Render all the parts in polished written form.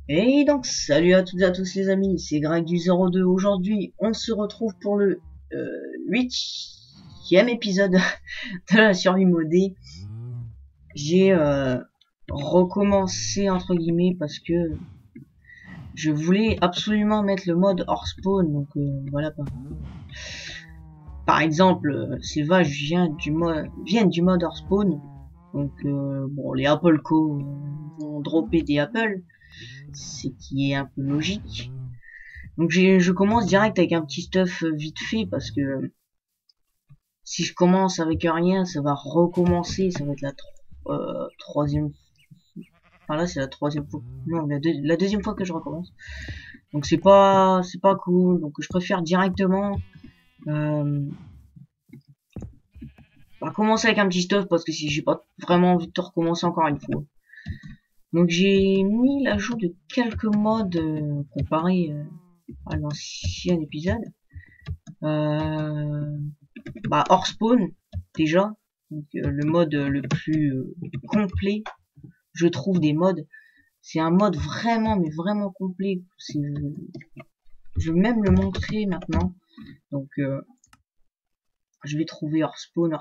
Et donc, salut à toutes et à tous les amis, c'est Greg du 02. Aujourd'hui, on se retrouve pour le 8e épisode de la survie modée. J'ai recommencé, entre guillemets, parce que je voulais absolument mettre le mode hors spawn. Donc voilà quoi. Par exemple, ces vaches viennent du mode hors spawn. Donc bon, les Apple Co vont dropper des Apple, ce qui est un peu logique. Donc je commence direct avec un petit stuff vite fait parce que si je commence avec rien, ça va recommencer, ça va être la troisième. Enfin là c'est la troisième fois. Non, la deuxième fois que je recommence. Donc c'est pas cool. Donc je préfère directement commencer avec un petit stuff parce que si j'ai pas vraiment envie de te recommencer encore une fois. Donc j'ai mis l'ajout de quelques modes comparé à l'ancien épisode. Hors spawn déjà, donc, le mode le plus complet je trouve des modes. C'est un mode vraiment mais vraiment complet. Je vais même le montrer maintenant. Donc je vais trouver hors spawn.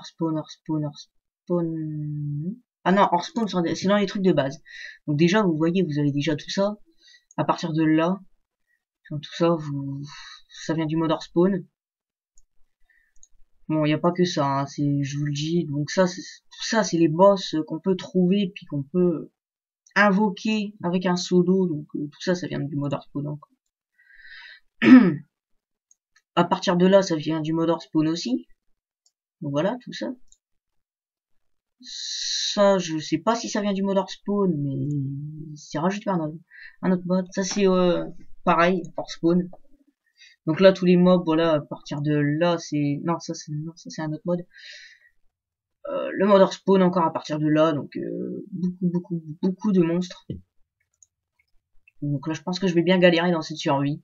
Ah non, hors spawn c'est dans les trucs de base. Donc déjà vous voyez, vous avez déjà tout ça. À partir de là, tout ça ça vient du mode hors spawn. Bon, il n'y a pas que ça, hein, je vous le dis. Donc tout ça, c'est les boss qu'on peut trouver puis qu'on peut invoquer avec un solo. Donc tout ça, ça vient du mode hors spawn. À partir de là, ça vient du mode hors spawn aussi. Donc voilà, tout ça. Ça, je sais pas si ça vient du mode hors spawn, mais c'est rajouté un autre mode. Ça, c'est pareil, hors spawn. Donc là, tous les mobs, voilà, à partir de là, c'est... Non, ça, c'est un autre mode. Le mode hors spawn encore à partir de là, donc beaucoup de monstres. Donc là, je pense que je vais bien galérer dans cette survie.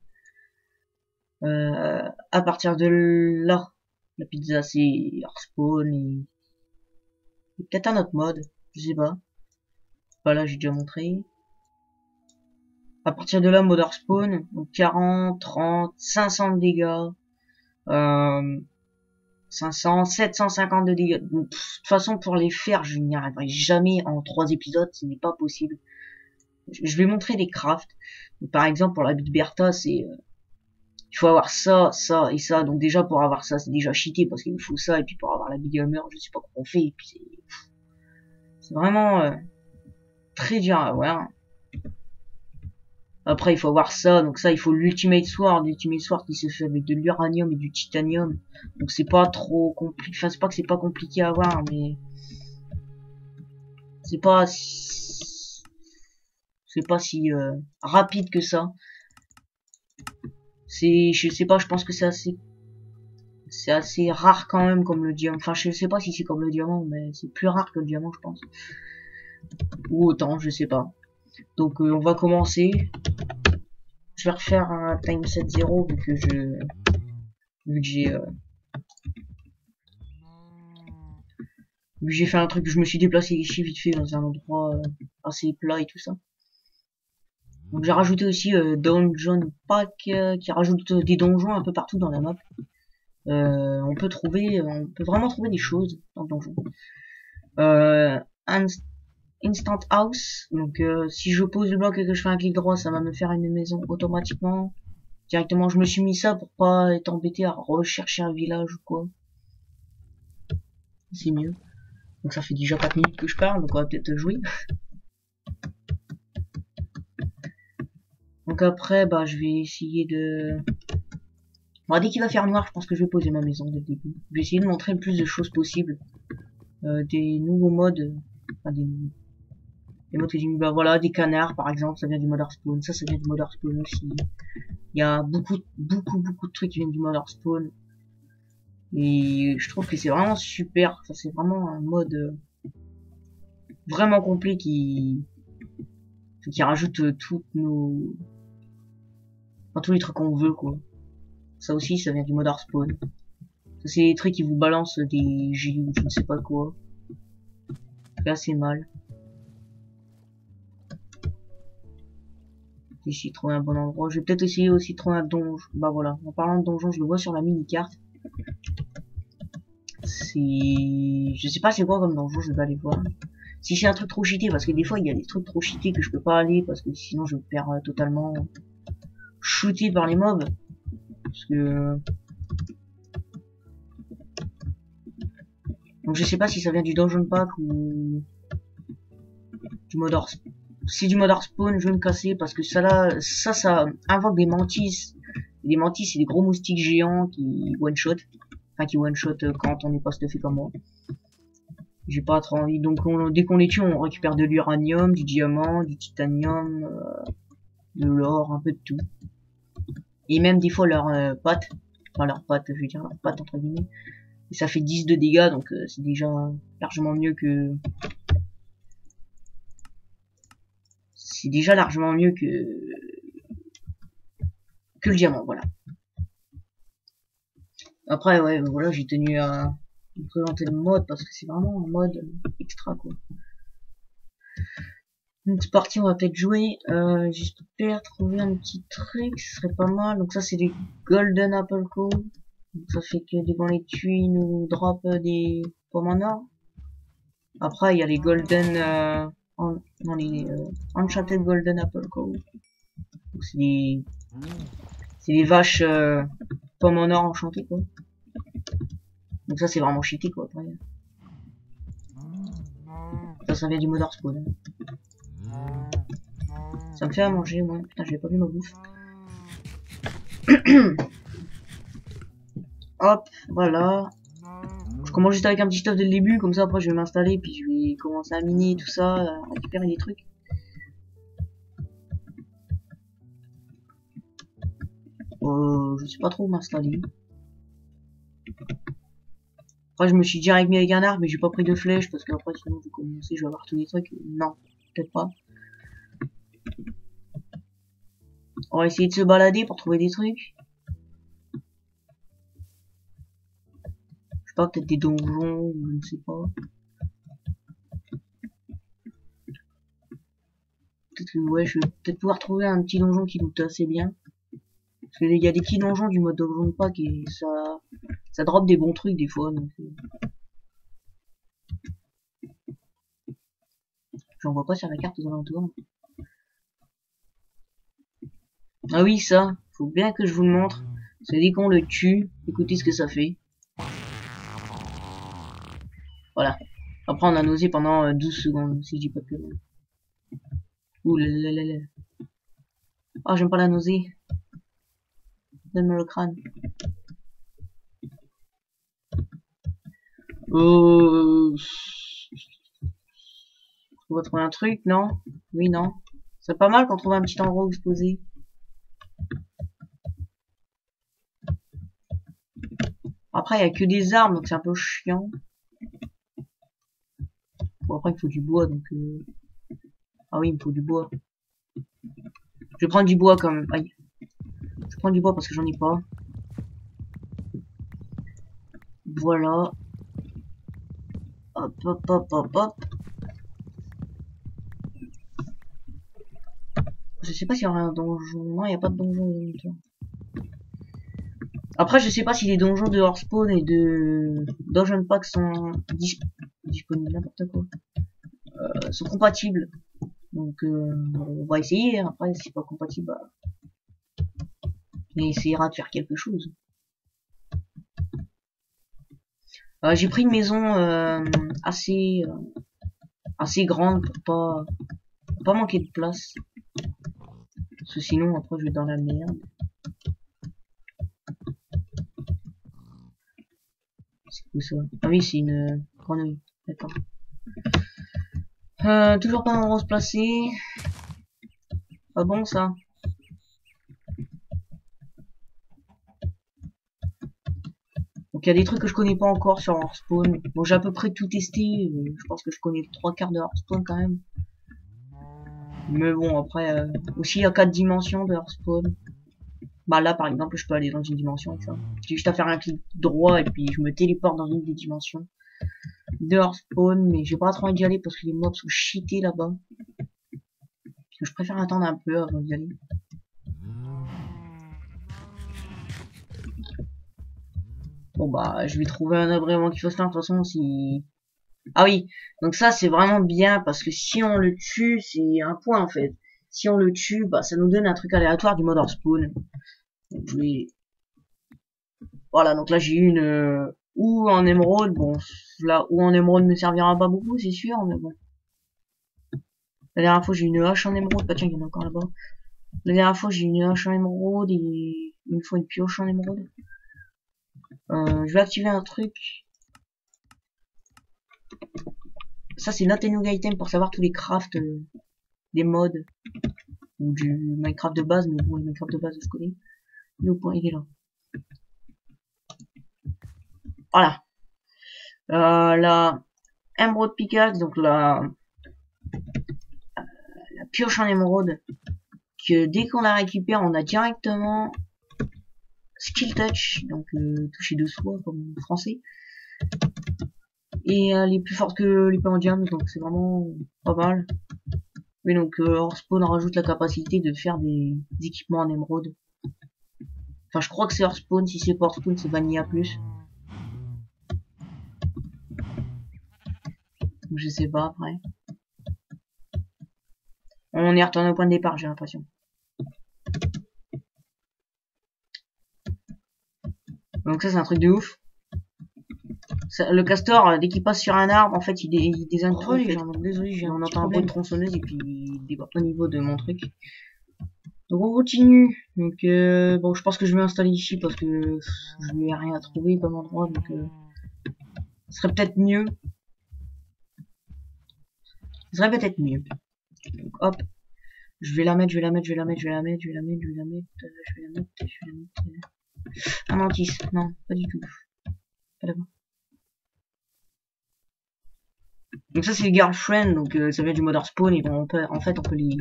À partir de là, la pizza, c'est hors spawn et peut-être un autre mode, je sais pas. Voilà, j'ai déjà montré. À partir de là, mode hors spawn, donc 40, 30, 500 de dégâts. 500, 750 de dégâts. De toute façon, pour les faire, je n'y arriverai jamais en 3 épisodes, ce n'est pas possible. Je vais montrer des crafts. Par exemple, pour la Big Bertha, c'est... il faut avoir ça, ça et ça. Donc déjà, pour avoir ça, c'est déjà cheaté parce qu'il faut ça. Et puis pour avoir la Big Hammer, je sais pas comment on fait. Et puis c'est vraiment très dur à avoir. Après, il faut avoir ça. Donc ça, il faut l'Ultimate Sword. L'Ultimate Sword qui se fait avec de l'uranium et du titanium. Donc c'est pas trop compliqué. Enfin, c'est pas que c'est pas compliqué à avoir, mais... c'est pas si rapide que ça. Je sais pas, je pense que c'est assez rare quand même comme le diamant. Enfin, je sais pas si c'est comme le diamant, mais c'est plus rare que le diamant, je pense. Ou autant, je sais pas. Donc on va commencer. Je vais refaire un time set 0 vu que j'ai fait un truc, je me suis déplacé ici vite fait dans un endroit assez plat et tout ça. Donc j'ai rajouté aussi Dungeon Pack qui rajoute des donjons un peu partout dans la map. On peut vraiment trouver des choses dans le donjon. Instant House, donc si je pose le bloc et que je fais un clic droit, ça va me faire une maison automatiquement. Directement, je me suis mis ça pour pas être embêté à rechercher un village ou quoi. C'est mieux. Donc ça fait déjà 4 minutes que je parle, donc on va peut-être jouer. Donc après, je vais essayer de... Bon, dès qu'il va faire noir, je pense que je vais poser ma maison dès le début. Je vais essayer de montrer le plus de choses possibles. Des nouveaux modes. Enfin, des modes que j'ai mis. Voilà, des canards par exemple, ça vient du mode hors spawn. Ça vient du mode hors spawn aussi. Il y a beaucoup de trucs qui viennent du mode hors spawn. Et je trouve que c'est vraiment super. Enfin, c'est vraiment un mode vraiment complet qui rajoute toutes nos... Enfin, tous les trucs qu'on veut, quoi. Ça aussi, ça vient du mode hors spawn. Ça, c'est des trucs qui vous balancent des J ou je ne sais pas quoi. Ça fait assez mal. Essayer de trouver un bon endroit. Je vais peut-être essayer aussi de trouver un donjon. Bah voilà, en parlant de donjon, je le vois sur la mini-carte. Je sais pas c'est quoi comme donjon, je vais aller voir. Si c'est un truc trop cheaté, parce que des fois il y a des trucs trop cheatés que je peux pas aller, parce que sinon je me perds totalement shooté par les mobs. Parce que... Donc je sais pas si ça vient du Dungeon Pack ou du mode hors... Si du mode hors spawn, je vais me casser parce que ça invoque des mantis. Et les mantis, c'est des gros moustiques géants qui one-shot. Enfin, qui one-shot quand on n'est pas stuffé comme moi. J'ai pas trop envie. Donc dès qu'on les tue, on récupère de l'uranium, du diamant, du titanium, de l'or, un peu de tout. Et même des fois leurs pattes. Enfin leurs pattes, je veux dire leurs pattes entre guillemets. Et ça fait 10 de dégâts, donc c'est déjà largement mieux que... C'est déjà largement mieux que le diamant, voilà. Après, ouais, voilà, j'ai tenu à vous présenter le mode parce que c'est vraiment un mode extra, quoi. Donc c'est parti, on va peut-être jouer. J'espère trouver un petit truc, ce serait pas mal. Donc ça, c'est des Golden Apple Core. Donc ça fait que dès qu'on les tue, ils nous drop des pommes en or. Après, il y a les Golden... non, les Enchanted Golden Apple Core. Donc c'est des vaches pommes en or enchantées, quoi. Donc ça, c'est vraiment cheaté, quoi, après. Ça vient du mode hors spawn. Ça me fait à manger, moi. Putain, j'avais pas vu ma bouffe. Hop, voilà. Je commence juste avec un petit stuff dès le début, comme ça après je vais m'installer, puis je vais commencer à miner tout ça, à récupérer des trucs. Je sais pas trop où m'installer. Après je me suis direct mis avec un arc, mais j'ai pas pris de flèche, parce qu'après sinon je vais commencer, je vais avoir tous les trucs. Non, peut-être pas. On va essayer de se balader pour trouver des trucs. Je sais pas, peut-être des donjons, je ne sais pas. Peut-être que ouais, je vais peut-être pouvoir trouver un petit donjon qui loot assez bien. Parce qu'il y a des petits donjons du mode donjon pack et ça drop des bons trucs des fois. Donc j'en vois pas sur la carte aux alentours. Ah oui, ça, faut bien que je vous le montre. C'est dès qu'on le tue, écoutez ce que ça fait. Voilà. Après on a nausé pendant 12 secondes, si je dis pas que... Ouh là là là là. Ah, j'aime pas la nausée. Donne-moi le crâne. On va trouver un truc, non? Oui, non. C'est pas mal qu'on trouve un petit endroit où se poser. Après, il y a que des arbres, donc c'est un peu chiant. Bon, après, il faut du bois, donc... Ah oui, il me faut du bois. Je vais prendre du bois quand même. Aïe. Je prends du bois parce que j'en ai pas. Voilà. Hop, hop, hop, hop, hop. Je sais pas s'il y aura un donjon. Non, il n'y a pas de donjon. Après, je sais pas si les donjons de Hearthstone et de Dungeon Pack sont disponibles, n'importe quoi. Sont compatibles. Donc, on va essayer. Après, si c'est pas compatible, bah, on essayera de faire quelque chose. J'ai pris une maison assez grande pour pas manquer de place. Parce que sinon, après, je vais dans la merde. C'est quoi ça? Ah oui, c'est une grenouille. D'accord. Toujours pas d'endroit où se placer. Pas bon, ça. Donc, il y a des trucs que je connais pas encore sur Hearthstone. Bon, j'ai à peu près tout testé. Je pense que je connais 3/4 de Hearthstone quand même. Mais bon, après, aussi, il y a 4 dimensions de Hearthstone. Bah là, par exemple, je peux aller dans une dimension avec ça. J'ai juste à faire un clic droit et puis je me téléporte dans une des dimensions de Hearthstone. Mais j'ai pas trop envie d'y aller parce que les mobs sont cheatés là-bas. Je préfère attendre un peu avant d'y aller. Bon bah je vais trouver un agrément qu'il faut se faire de toute façon si. Ah oui, donc ça c'est vraiment bien parce que si on le tue, c'est un point en fait. Si on le tue, bah ça nous donne un truc aléatoire du mode Spawn. Donc je vais. Voilà, donc là j'ai une ou en émeraude, bon là ou en émeraude ne servira pas beaucoup, c'est sûr, mais bon. La dernière fois j'ai une hache en émeraude, bah tiens, il y en a encore là-bas. La dernière fois j'ai une hache en émeraude et une fois une pioche en émeraude. Je vais activer un truc. Ça c'est Not a New Item pour savoir tous les crafts des mods ou du Minecraft de base, mais bon le Minecraft de base je connais. Il est au point, il est là. Voilà. La Emerald Pickaxe, donc la pioche en émeraude, que dès qu'on la récupère, on a directement Skill Touch, donc toucher de soi comme en français. Et elle est plus forte que les Diams, donc c'est vraiment pas mal. Mais donc Hearthstone rajoute la capacité de faire des équipements en émeraude. Enfin je crois que c'est Hearthstone, si c'est pas Hearthstone c'est Vanilla plus. Donc, je sais pas après. On est retourné au point de départ j'ai l'impression. Donc ça c'est un truc de ouf. Ça, le castor, dès qu'il passe sur un arbre, en fait, il désingue tout. Les gens, donc désolé, on entend un bruit de tronçonneuse et puis il débat pas au niveau de mon truc. Donc on continue. Donc bon, je pense que je vais m'installer ici parce que je n'ai rien à trouver comme endroit, donc ce serait peut-être mieux. Ce serait peut-être mieux. Donc hop, je vais la mettre, je vais la mettre, je vais la mettre, je vais la mettre, je vais la mettre, je vais la mettre, je vais la mettre, je vais la mettre. Un mantis, non, pas du tout. Pas d'abord. Donc ça c'est les girlfriend, donc ça vient du mode Spawn et bon, on peut, en fait on peut les.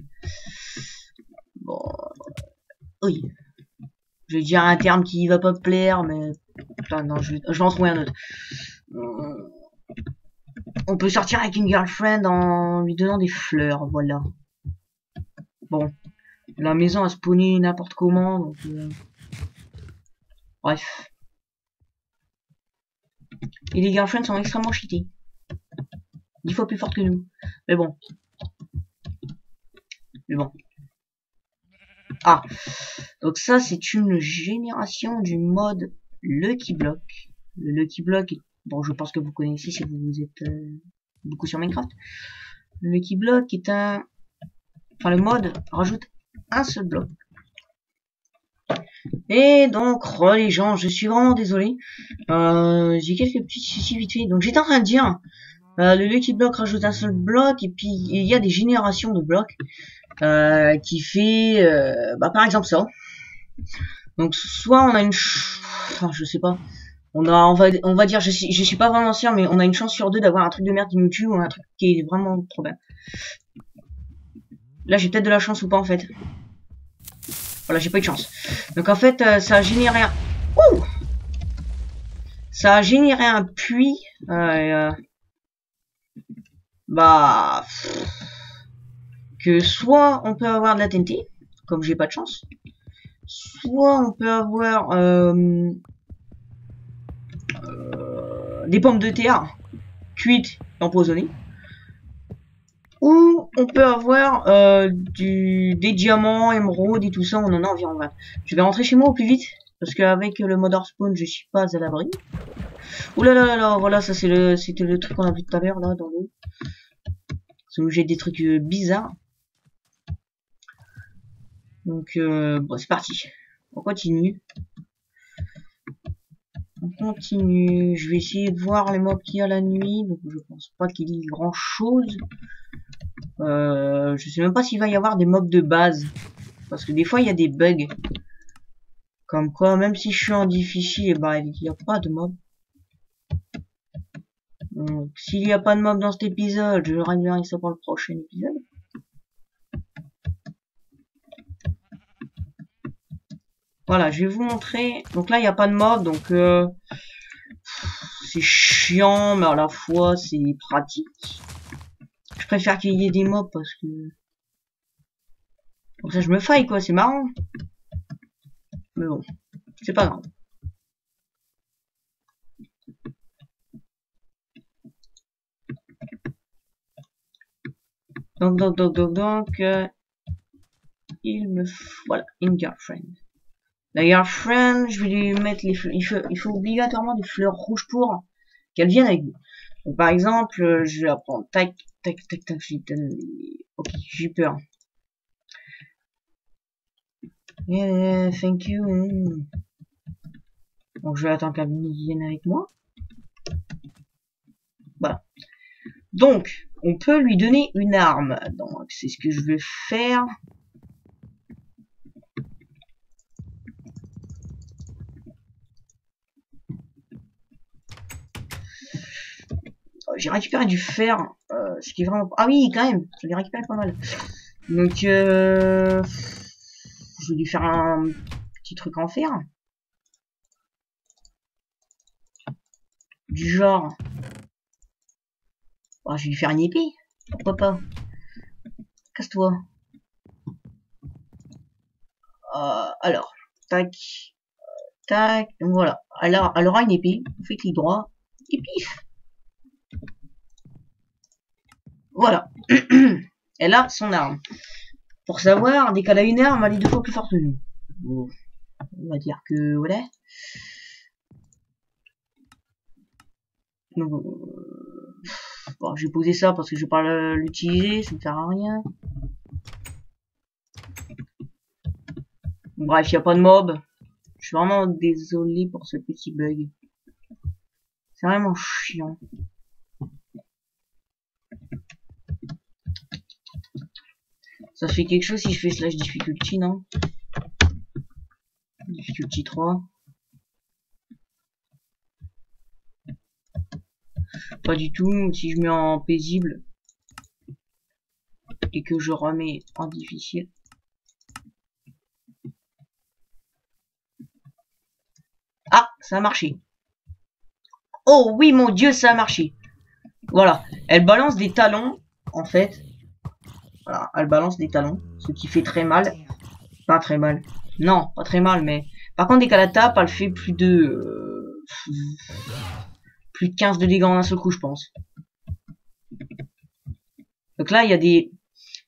Bon, oui. Je vais dire un terme qui va pas me plaire, mais putain non, je vais en trouver un autre. On peut sortir avec une girlfriend en lui donnant des fleurs, voilà. Bon, la maison a spawné n'importe comment, donc bref. Et les girlfriends sont extrêmement cheatées. 10 fois plus fortes que nous. Mais bon. Mais bon. Ah. Donc ça, c'est une génération du mode Lucky Block. Le Lucky Block, bon, je pense que vous connaissez si vous êtes beaucoup sur Minecraft. Le Lucky Block est un... Enfin, le mode rajoute un seul bloc. Et donc, oh, les gens, je suis vraiment désolé. J'ai quelques petits soucis vite fait. Donc, j'étais en train de dire... le Lucky Block rajoute un seul bloc et puis il y a des générations de blocs qui fait bah, par exemple ça. Donc soit on a une enfin je sais pas, on va dire je suis pas vraiment sûr mais on a une chance sur deux d'avoir un truc de merde qui nous tue ou un truc qui est vraiment trop bien. Là j'ai peut-être de la chance ou pas en fait. Voilà, j'ai pas eu de chance. Donc en fait ça a généré un ça a généré un puits bah que soit on peut avoir de la TNT, comme j'ai pas de chance, soit on peut avoir des pommes de terre cuites et empoisonnées, ou on peut avoir des diamants, émeraudes et tout ça, on en a environ 20. Je vais rentrer chez moi au plus vite, parce qu'avec le mode Spawn, je suis pas à l'abri. Ouh là là là là, voilà, ça c'était le truc qu'on a vu tout à l'heure, là, dans l'eau. Où j'ai des trucs bizarres. Donc, bon, c'est parti. On continue. On continue. Je vais essayer de voir les mobs qu'il y a la nuit. Donc, je pense pas qu'il y ait grand chose. Je sais même pas s'il va y avoir des mobs de base. Parce que des fois, il y a des bugs. Comme quoi, même si je suis en difficile, bah, il n'y a pas de mobs. Donc, s'il n'y a pas de mobs dans cet épisode, je réglerai ça pour le prochain épisode. Voilà, je vais vous montrer. Donc là, il n'y a pas de mob, donc c'est chiant, mais à la fois, c'est pratique. Je préfère qu'il y ait des mobs parce que... Comme ça, je me faille, quoi, c'est marrant. Mais bon, c'est pas grave. il me voilà, une girlfriend. La girlfriend, je vais lui mettre les fleurs. Il faut obligatoirement des fleurs rouges pour qu'elle vienne avec nous. Donc, par exemple, je vais la prendre. Tac, tac, tac, tac. Je lui donne les... Ok, j'ai peur. Yeah, thank you. Donc, je vais attendre qu'elle vienne avec moi. Voilà. Donc, on peut lui donner une arme. Donc, c'est ce que je vais faire. J'ai récupéré du fer, ce qui est vraiment... Ah oui, quand même, je l'ai récupéré pas mal. Donc, je vais lui faire un petit truc en fer. Du genre... Oh, je vais lui faire une épée. Pourquoi pas? Casse-toi. Alors, tac, tac, donc voilà. Alors, elle aura une épée, on fait clic droit, et pif. Voilà. Elle a son arme. Pour savoir, dès qu'elle a une arme, elle est 2 fois plus forte que nous. Bon, on va dire que voilà. Donc, bon, j'ai posé ça parce que je vais pas l'utiliser, ça ne sert à rien. Bref, il n'y a pas de mob. Je suis vraiment désolé pour ce petit bug. C'est vraiment chiant. Ça fait quelque chose si je fais slash difficulty, non? Difficulty 3. Pas du tout. Si je mets en paisible et que je remets en difficile. Ah, ça a marché. Oh oui, mon Dieu, ça a marché. Voilà. Elle balance des talons, en fait. Voilà, elle balance des talons. Ce qui fait très mal. Pas très mal. Non, pas très mal, mais... Par contre, dès qu'elle la tape, elle fait plus de 15 de dégâts en un seul coup, je pense. Donc là, il y a des...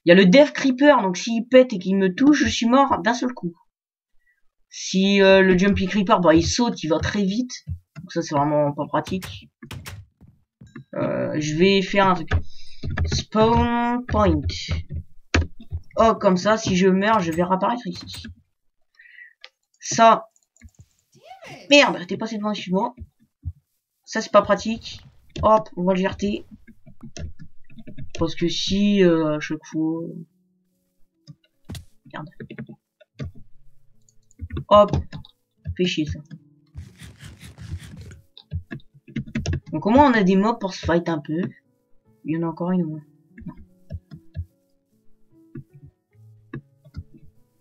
Il y a le Death Creeper, donc s'il pète et qu'il me touche, je suis mort d'un seul coup. Si le Jumpy Creeper, bah, il saute, il va très vite. Donc ça, c'est vraiment pas pratique. Je vais faire un truc. Spawn point. Oh, comme ça, si je meurs, je vais réapparaître ici. Ça. Merde, t'es passé devant dessus moi. Ça, c'est pas pratique. Hop, on va le GRT. Parce que si, à chaque fois... Merde. Hop. Fait chier, ça. Donc, au moins, on a des mobs pour se fight un peu. Il y en a encore une ou moins.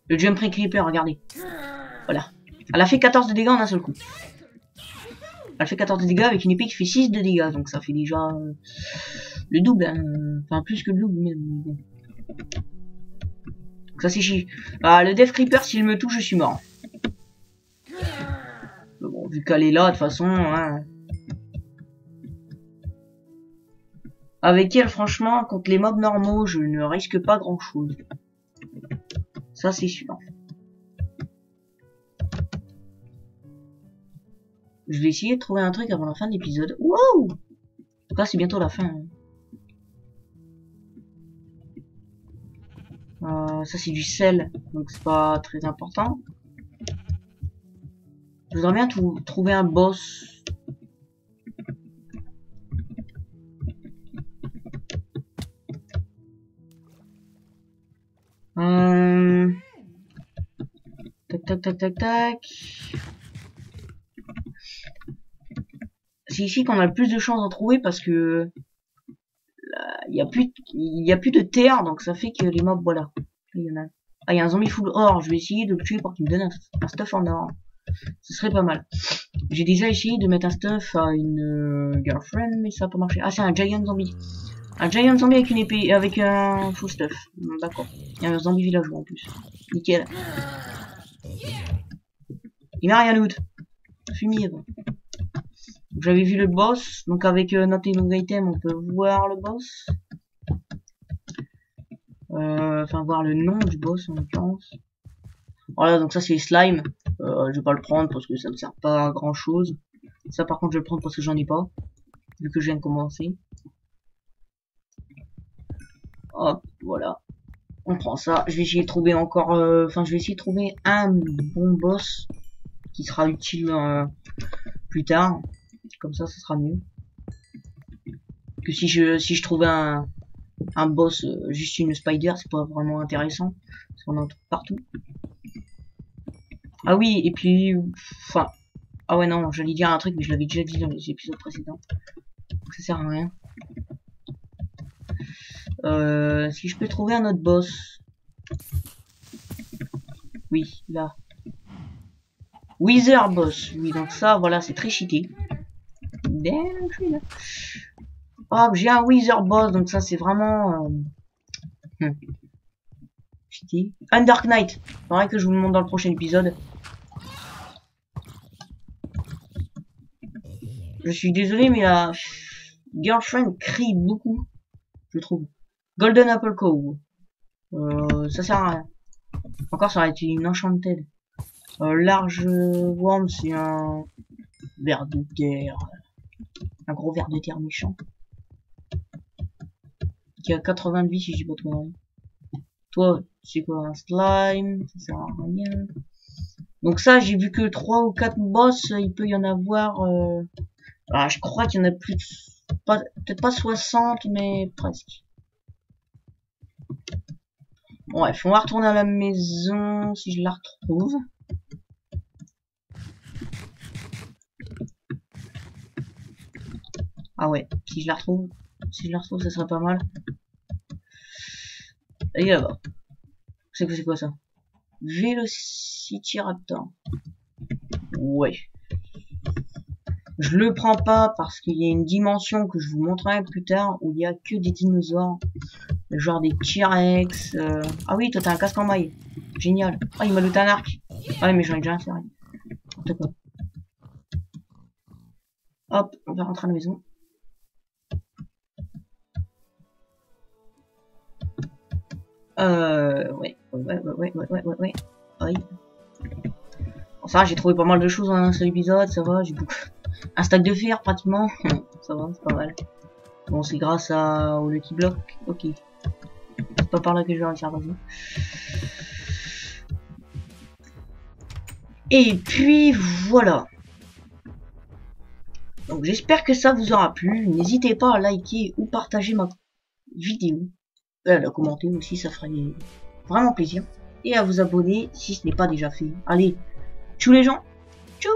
Le Jumpy Creeper, regardez. Voilà. Elle a fait 14 de dégâts en un seul coup. Elle fait 14 de dégâts avec une épée qui fait 6 de dégâts. Donc ça fait déjà le double. Hein. Enfin, plus que le double. Mais bon. Donc ça c'est chier. Ah, le Death Creeper, s'il me touche, je suis mort. Mais bon, vu qu'elle est là, de toute façon... Hein. Avec elle, franchement, contre les mobs normaux, je ne risque pas grand-chose. Ça c'est sûr. Je vais essayer de trouver un truc avant la fin de l'épisode. Wow! Donc là, c'est bientôt la fin. Ça, c'est du sel. Donc, c'est pas très important. Je voudrais bien trouver un boss. Tac, tac, tac, tac, tac. C'est ici qu'on a le plus de chances d'en trouver parce que il y a plus de terre, donc ça fait que les mobs, voilà. Il y en a. Ah, il y a un zombie full or. Je vais essayer de le tuer pour qu'il me donne un stuff en or. Ce serait pas mal. J'ai déjà essayé de mettre un stuff à une girlfriend, mais ça n'a pas marché. Ah, c'est un giant zombie. Un giant zombie avec une épée, avec un full stuff. D'accord. Il y a un zombie villageois en plus. Nickel. Il m'a rien loot. Fumier. J'avais vu le boss, donc avec notre nouveau item, on peut voir le boss. Enfin, voir le nom du boss en l'occurrence. Voilà, donc ça c'est slime. Je vais pas le prendre parce que ça ne sert pas à grand chose. Ça par contre je vais le prendre parce que j'en ai pas. Vu que je viens de commencer. Hop, voilà. On prend ça. Je vais essayer de trouver encore... Enfin, je vais essayer de trouver un bon boss qui sera utile plus tard. Comme ça sera mieux. Que si je trouvais un boss, juste une spider, c'est pas vraiment intéressant. Parce qu'on en trouve partout. Ah oui, et puis... Enfin... Ah ouais, non, j'allais dire un truc, mais je l'avais déjà dit dans les épisodes précédents. Donc ça sert à rien. Si je peux trouver un autre boss. Oui, là. Wither boss. Oui, donc ça, voilà, c'est très cheaté. Damn, je suis là. Oh, j'ai un Wither boss, donc ça, c'est vraiment... cheaté. Dark Knight. Pareil que je vous le montre dans le prochain épisode. Je suis désolé, mais la girlfriend crie beaucoup, je trouve. Golden Apple Cove. Ça sert à rien. Encore, ça aurait été une enchanted. Large Worm, c'est un ver de terre. Un gros ver de terre méchant. Qui a 80 de vie, si je dis pas trop. Toi, c'est quoi un slime? Ça sert à rien. Donc ça, j'ai vu que 3 ou 4 boss, il peut y en avoir... Ah, je crois qu'il y en a plus de... Peut-être pas 60, mais presque. Bon, bref, on va retourner à la maison, si je la retrouve. Ah ouais, si je la retrouve, ça serait pas mal. Et là-bas. C'est quoi ça? Velociraptor. Ouais. Je le prends pas parce qu'il y a une dimension que je vous montrerai plus tard où il y a que des dinosaures. Genre des T-Rex. Ah oui, toi t'as un casque en maille. Génial. Ah, il m'a looté un arc. Ah mais j'en ai déjà un, c'est vrai. Hop, on va rentrer à la maison. Ouais. Oui. Bon, ça va, j'ai trouvé pas mal de choses dans un seul épisode, ça va, j'ai beaucoup... Un stack de fer, pratiquement. Ça va, c'est pas mal. Bon, c'est grâce au Lucky Block. Ok. C'est pas par là que je vais réussir à passer. Et puis, voilà. Donc, j'espère que ça vous aura plu. N'hésitez pas à liker ou partager ma vidéo. À la commenter aussi, ça ferait vraiment plaisir. Et à vous abonner si ce n'est pas déjà fait. Allez, tchou les gens. Tchou.